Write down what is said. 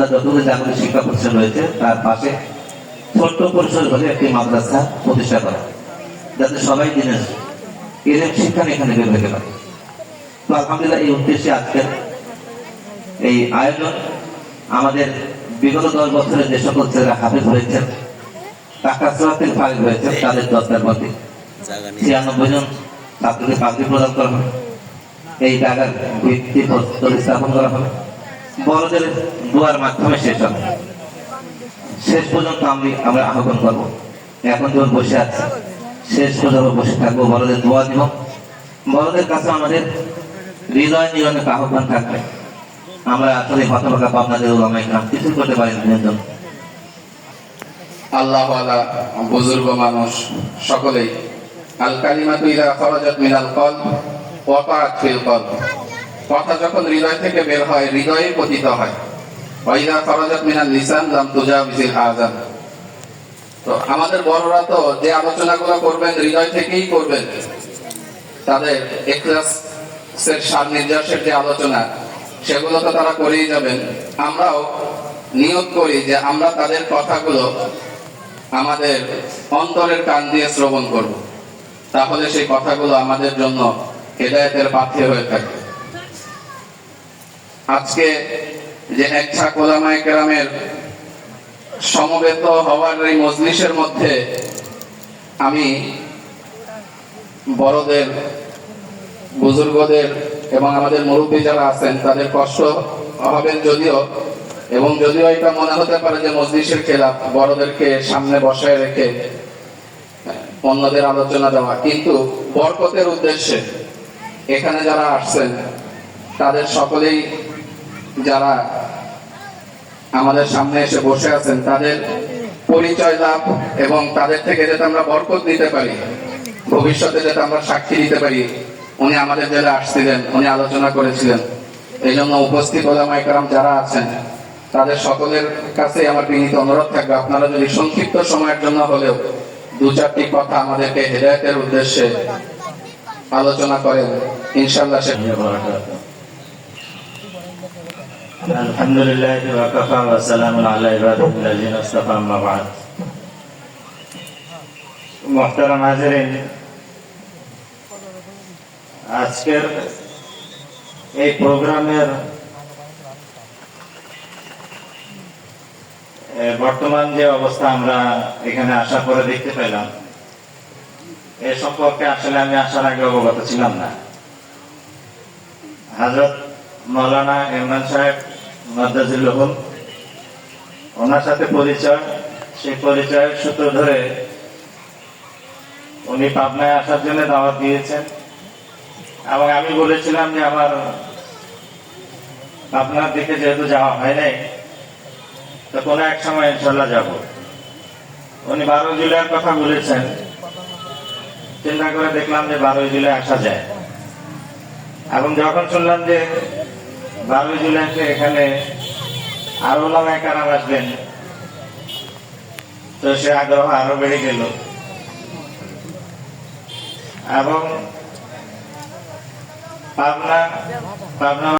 উপজেলা যতগুলো জাগরিক শিক্ষা প্রতিষ্ঠান রয়েছে তার পাশে ছোট্ট পরিসর হলে একটি মাদ্রাসা প্রতিষ্ঠা করা, যাতে সবাই দিনের এলেম শিক্ষা এখানে বের হতে পারে। তো আলহামদুলিল্লাহ এই উদ্দেশ্যে আজকের এই আয়োজন আমাদের বিগত 10 বছরে যে সকল ছেলেরা হাফেজ হয়েছেন, টাকা সরাতের ফারিক হয়েছেন, তাদের দরকার মতে 96 জন ছাত্রকে পাগড়ি প্রদান করা হবে। এই জায়গার ভিত্তি প্রস্তর স্থাপন করা হবে, বড়দের দোয়ার মাধ্যমে শেষ হবে। শেষ পর্যন্ত আমরা আহ্বান করবো, এখন যখন বসে আছে শেষ পর্যন্ত বসে থাকবো, বড়দের দোয়া দিব। বড়দের কাছে আমাদের হৃদয় নিরনের আহ্বান থাকবে। আমরা আসলে হতভাগা আপনাদের ওলামায়ে কেরাম কিছু করতে পারি না। আল্লাহ ওয়ালা বুজুর্গ মানুষ সকলেই আল কালিমাতু ইযা খারাজাত মিনাল কলব ওয়াকাআত ফিল কলব, কথা যখন হৃদয় থেকে বের হয় হৃদয়ে পতিত হয়। ওয়া ইযা খারাজাত মিনাল লিসান লাম তুজাবিজিল আযান। তো আমাদের বড়রা তো যে আলোচনাগুলো করবেন হৃদয় থেকেই করবেন, তাদের ইখলাসের সারনির্যাসের যে আলোচনা সেগুলো তো তারা করেই যাবেন। আমরাও নিয়ত করি যে আমরা তাদের কথাগুলো আমাদের অন্তরের কান দিয়ে শ্রবণ করব, তাহলে সেই কথাগুলো আমাদের জন্য হেদায়েতের পাথে হয়ে থাকে। আজকে যে একঝাঁক উলামায়ে কেরামের সমবেত হওয়ার এই মজলিসের মধ্যে আমি বড়দের, বুজুর্গদের এবং আমাদের মুরব্বী যারা আছেন তাদের কষ্ট হবেন যদিও, এবং যদিও এটা মনে হতে পারে যে মজলিসের খেলাফ বড়দেরকে সামনে বসায় রেখে অন্যদের আলোচনা দেওয়া, কিন্তু বরকতের উদ্দেশ্যে এখানে যারা আসছেন তাদের সকলেই যারা আমাদের সামনে এসে বসে আছেন তাদের পরিচয় লাভ এবং তাদের থেকে যাতে আমরা বরকত নিতে পারি, ভবিষ্যতে যাতে আমরা সাক্ষী দিতে পারি। উনি আমাদের জেলে আসছিলেন, উনি আলোচনা করেছিলেন। এই জন্য উপস্থিত উলামায়ে কেরাম যারা আছেন তাদের সকলের কাছে আমার বিনীত অনুরোধ থাকবে, আপনারা যদি সংক্ষিপ্ত সময়ের জন্য হলেও 2-4টি কথা আমাদেরকে হেদায়েতের উদ্দেশ্যে আলোচনা করেন, ইনশাআল্লাহ। আলহামদুলিল্লাহ ওয়া কাফা ওয়া সালামুন আলা ইবাদিল্লাযিনা ইসতাফা, আম্মা বা'দ। মুহতারাম হাজিরিন, আজকের এই প্রোগ্রামের বর্তমান যে অবস্থা আমরা এখানে আসার পরে দেখতে পেলাম, এ সম্পর্কে আসলে আমি আসার আগে অবগত ছিলাম না। হযরত মাওলানা ইমরান সাহেব মাদ্দাজিল্লাহুল, ওনার সাথে পরিচয়, সেই পরিচয়ের সূত্র ধরে উনি পাবনায় আসার জন্য দাওয়াত দিয়েছেন, এবং আমি বলেছিলাম যে আমার পাবনার দিকে যেহেতু যাওয়া হয় নাই, তো কোনো এক সময় ইনশাল্লাহ যাব। উনি 12 জুলাইয়ের কথা বলেছেন, চিন্তা করে দেখলাম যে 12 জুলাই আসা যায়, এবং যখন শুনলাম যে 12 জুলাইতে এখানে আরো উলামায়ে কেরাম আসবেন, তো সে আগ্রহ আরো বেড়ে গেল। এবং পাবনা